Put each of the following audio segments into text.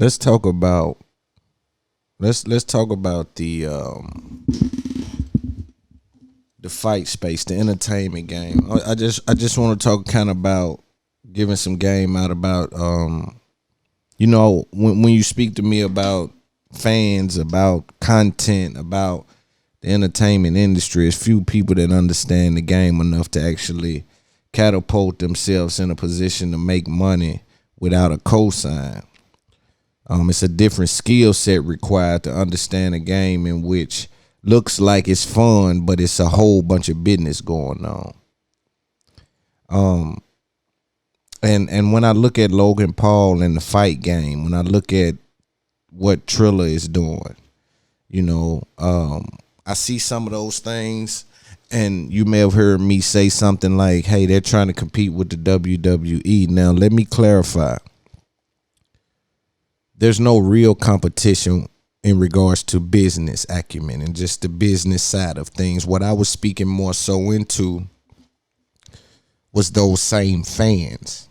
let's talk about let's talk about the fight space, the entertainment game. I just want to talk kind of about giving some game out about when you speak to me about fans, about content, about the entertainment industry, it's few people that understand the game enough to actually catapult themselves in a position to make money without a cosign. It's a different skill set required to understand a game in which looks like it's fun, but it's a whole bunch of business going on. And when I look at Logan Paul and the fight game, when I look at what Triller is doing, I see some of those things, and you may have heard me say something like, hey, they're trying to compete with the WWE. Now, let me clarify. There's no real competition in regards to business acumen and just the business side of things. What I was speaking more so into was those same fans.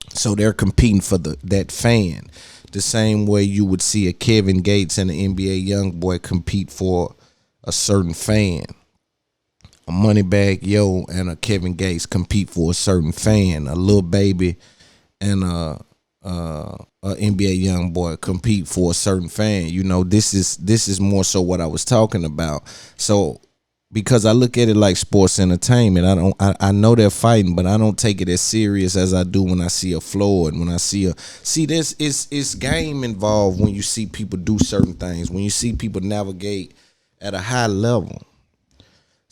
So they're competing for that fan. The same way you would see a Kevin Gates and an NBA YoungBoy compete for a certain fan. A Moneybag Yo and a Kevin Gates compete for a certain fan. A Lil Baby and a NBA YoungBoy compete for a certain fan. This is more so what I was talking about. So because I look at it like sports entertainment, I know they're fighting, but I don't take it as serious as I do when I see a Floyd, when I see this is game involved when you see people do certain things, when you see people navigate at a high level.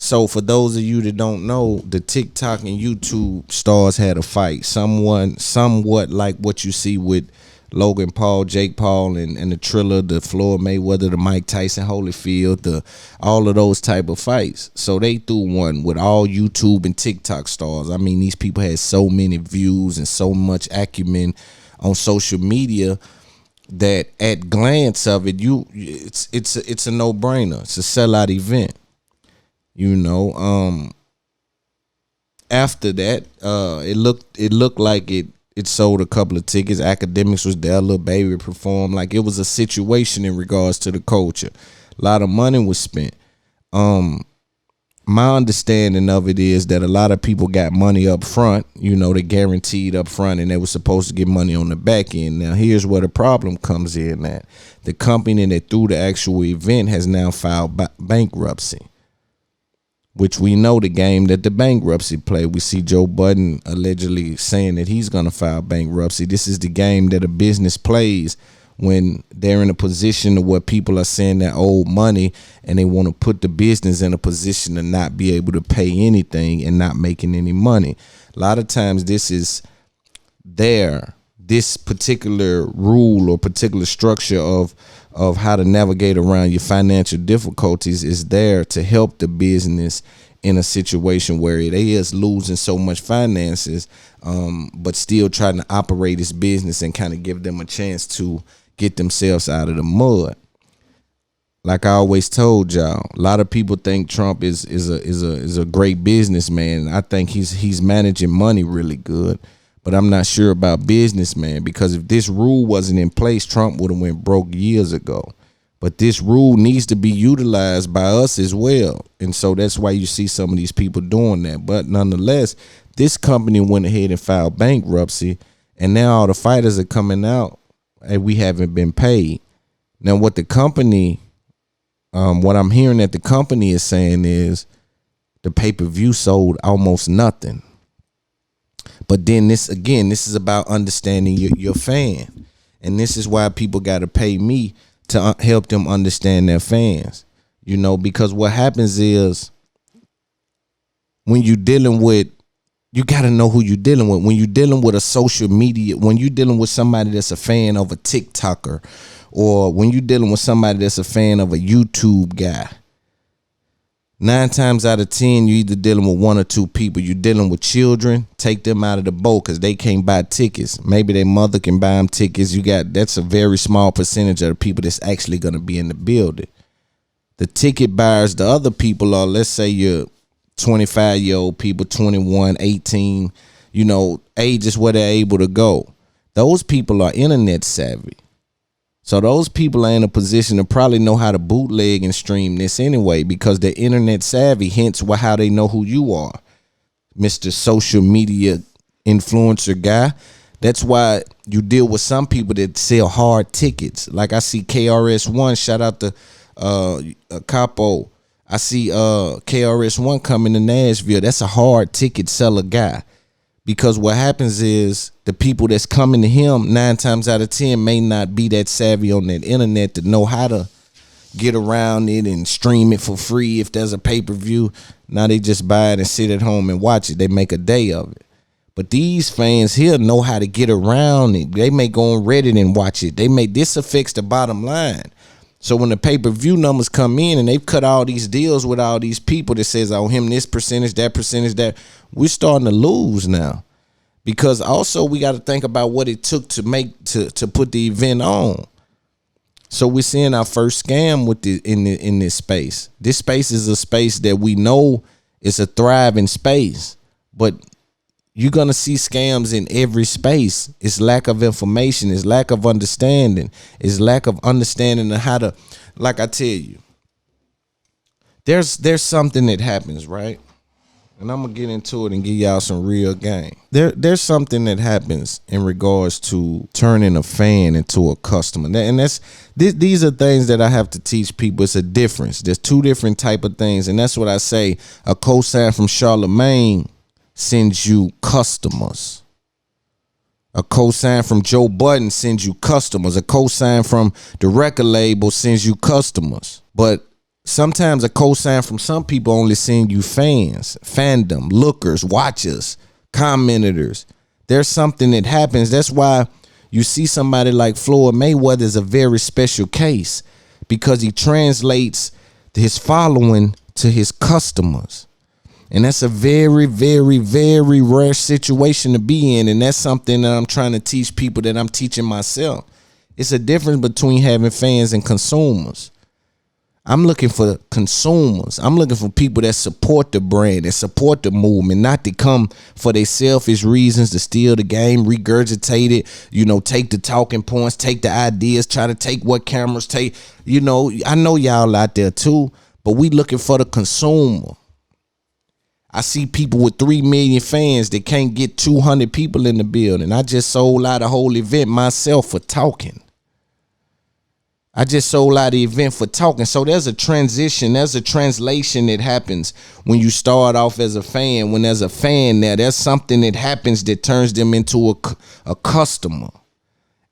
So for those of you that don't know, the TikTok and YouTube stars had a fight. Somewhat like what you see with Logan Paul, Jake Paul, and the Triller, the Floyd Mayweather, the Mike Tyson, Holyfield, all of those type of fights. So they threw one with all YouTube and TikTok stars. I mean, these people had so many views and so much acumen on social media that at glance of it, it's a no-brainer. It's a sellout event. After that, it looked like it sold a couple of tickets. Academics was there, Lil Baby performed. Like, it was a situation in regards to the culture. A lot of money was spent. My understanding of it is that a lot of people got money up front, they guaranteed up front, and they were supposed to get money on the back end. Now, here's where the problem comes in at. The company that threw the actual event has now filed bankruptcy, which we know the game that the bankruptcy play. We see Joe Budden allegedly saying that he's going to file bankruptcy. This is the game that a business plays when they're in a position where people are saying they're owed money and they want to put the business in a position to not be able to pay anything and not making any money. A lot of times this particular rule or particular structure of how to navigate around your financial difficulties is there to help the business in a situation where it is losing so much finances, but still trying to operate its business and kind of give them a chance to get themselves out of the mud. Like I always told y'all, a lot of people think Trump is a great businessman. I think he's managing money really good. But I'm not sure about businessman, because if this rule wasn't in place, Trump would have went broke years ago. But this rule needs to be utilized by us as well. And so that's why you see some of these people doing that. But nonetheless, this company went ahead and filed bankruptcy, and now all the fighters are coming out and we haven't been paid. Now what the company, what I'm hearing that the company is saying is the pay-per-view sold almost nothing. But then this is about understanding your fan. And this is why people got to pay me to help them understand their fans. Because what happens is when you're dealing with, you got to know who you're dealing with. When you're dealing with a social media, when you're dealing with somebody that's a fan of a TikToker, or when you're dealing with somebody that's a fan of a YouTube guy, 9 times out of 10, you're either dealing with one or two people. You're dealing with children, take them out of the boat because they can't buy tickets. Maybe their mother can buy them tickets. That's a very small percentage of the people that's actually going to be in the building. The ticket buyers, the other people are, let's say you're 25-year-old people, 21, 18, ages where they're able to go. Those people are internet savvy. So those people are in a position to probably know how to bootleg and stream this anyway, because they're internet savvy, hence how they know who you are, Mr. Social Media influencer guy. That's why you deal with some people that sell hard tickets. Like I see KRS-One, shout out to Capo. I see KRS-One coming to Nashville. That's a hard ticket seller guy. Because what happens is the people that's coming to him 9 times out of 10 may not be that savvy on that internet to know how to get around it and stream it for free if there's a pay-per-view. Now they just buy it and sit at home and watch it. They make a day of it. But these fans here know how to get around it. They may go on Reddit and watch it. This affects the bottom line. So when the pay-per-view numbers come in and they've cut all these deals with all these people that says, oh, him this percentage, that, we're starting to lose now. Because also we got to think about what it took to put the event on. So we're seeing our first scam with in this space. This space is a space that we know is a thriving space, but you're going to see scams in every space. It's lack of information. It's lack of understanding. It's lack of understanding of how to, like I tell you, there's something that happens, right? And I'm going to get into it and give y'all some real game. There's something that happens in regards to turning a fan into a customer. And these are things that I have to teach people. It's a difference. There's 2 different type of things. And that's what I say. A cosign from Charlemagne sends you customers. A cosign from Joe Budden sends you customers. A cosign from the record label sends you customers. But sometimes a cosign from some people only send you fans, fandom, lookers, watchers, commenters. There's something that happens. That's why you see somebody like Floyd Mayweather is a very special case, because he translates his following to his customers. And that's a very, very, very rare situation to be in. And that's something that I'm trying to teach people, that I'm teaching myself. It's a difference between having fans and consumers. I'm looking for consumers. I'm looking for people that support the brand, that support the movement, not to come for their selfish reasons to steal the game, regurgitate it, take the talking points, take the ideas, try to take what cameras take. I know y'all out there too, but we looking for the consumer. I see people with 3 million fans that can't get 200 people in the building. I just sold out a whole event myself for talking. I just sold out the event for talking. So there's a transition, there's a translation that happens when you start off as a fan. When there's a fan there's something that happens that turns them into a customer.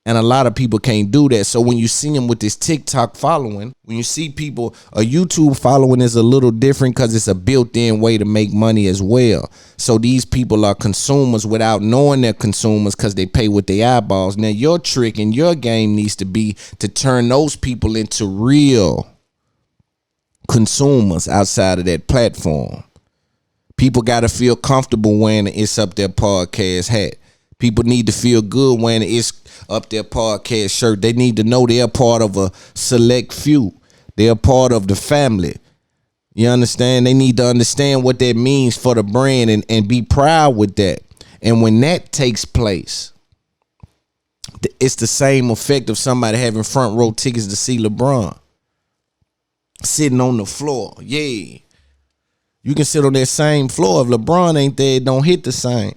And a lot of people can't do that. So when you see them with this TikTok following, when you see people, a YouTube following is a little different because it's a built-in way to make money as well. So these people are consumers without knowing they're consumers because they pay with their eyeballs. Now your trick and your game needs to be to turn those people into real consumers outside of that platform. People got to feel comfortable wearing the It's Up There podcast hat. People need to feel good wearing the It's Up There podcast shirt. They need to know they're part of a select few. They're part of the family. You understand? They need to understand what that means for the brand and be proud with that. And when that takes place, it's the same effect of somebody having front row tickets to see LeBron sitting on the floor. Yeah. You can sit on that same floor. If LeBron ain't there, it don't hit the same.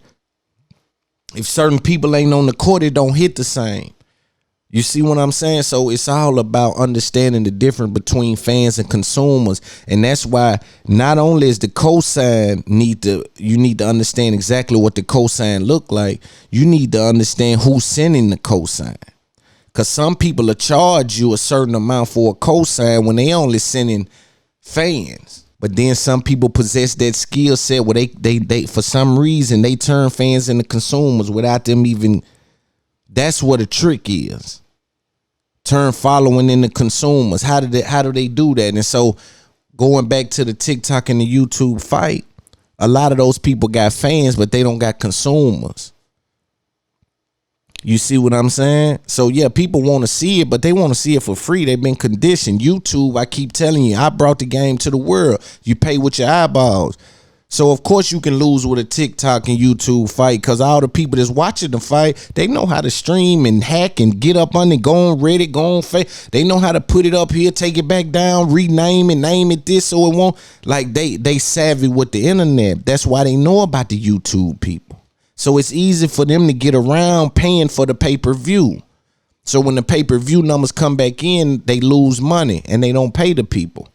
If certain people ain't on the court, it don't hit the same. You see what I'm saying? So it's all about understanding the difference between fans and consumers. And that's why not only is the cosign you need to understand exactly what the cosign look like. You need to understand who's sending the cosign. Because some people will charge you a certain amount for a cosign when they only sending fans. But then some people possess that skill set where they for some reason they turn fans into consumers without them even. That's what a trick is. Turn following into consumers. How do they do that? And so going back to the TikTok and the YouTube fight, a lot of those people got fans, but they don't got consumers. You see what I'm saying? So yeah, people want to see it, but they want to see it for free. They've been conditioned. YouTube, I keep telling you, I brought the game to the world. You pay with your eyeballs. So of course you can lose with a TikTok and YouTube fight, because all the people that's watching the fight, they know how to stream and hack and get up on it, go on Reddit, go on Facebook. They know how to put it up here, take it back down, rename it, name it this so it won't. Like they savvy with the internet. That's why they know about the YouTube people. So it's easy for them to get around paying for the pay-per-view. So when the pay-per-view numbers come back in, they lose money and they don't pay the people.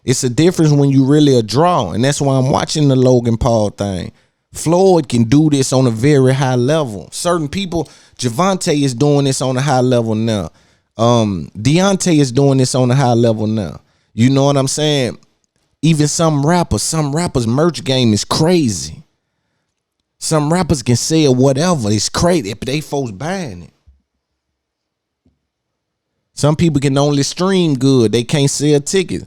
It's a difference when you really a draw, and that's why I'm watching the Logan Paul thing. Floyd can do this on a very high level. Certain people, Javante is doing this on a high level now. Deontay is doing this on a high level now. You know what I'm saying? Even some rappers merch game is crazy. Some rappers can sell whatever. It's crazy, but they folks buying it. Some people can only stream good. They can't sell tickets.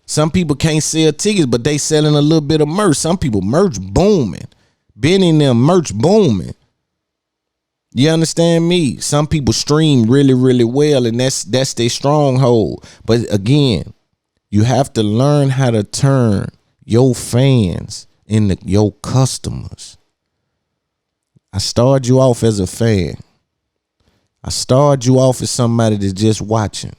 Some people can't sell tickets, but they selling a little bit of merch. Some people merch booming. Been in them merch booming. You understand me? Some people stream really, really well, and that's their stronghold. But again, you have to learn how to turn your fans into your customers. I started you off as a fan. I started you off as somebody that's just watching.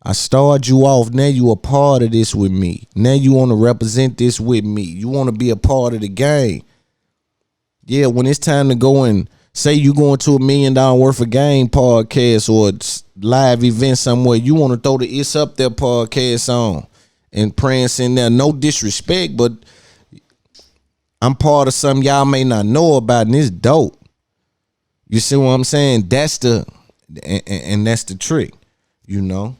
I started you off. Now you a part of this with me. Now you want to represent this with me. You want to be a part of the game. Yeah, when it's time to go and say you going to $1 million worth of game podcast or live event somewhere, you want to throw the It's Up There podcast on and prance in there. No disrespect, but I'm part of something y'all may not know about, and it's dope. You see what I'm saying? That's the and that's the trick, you know.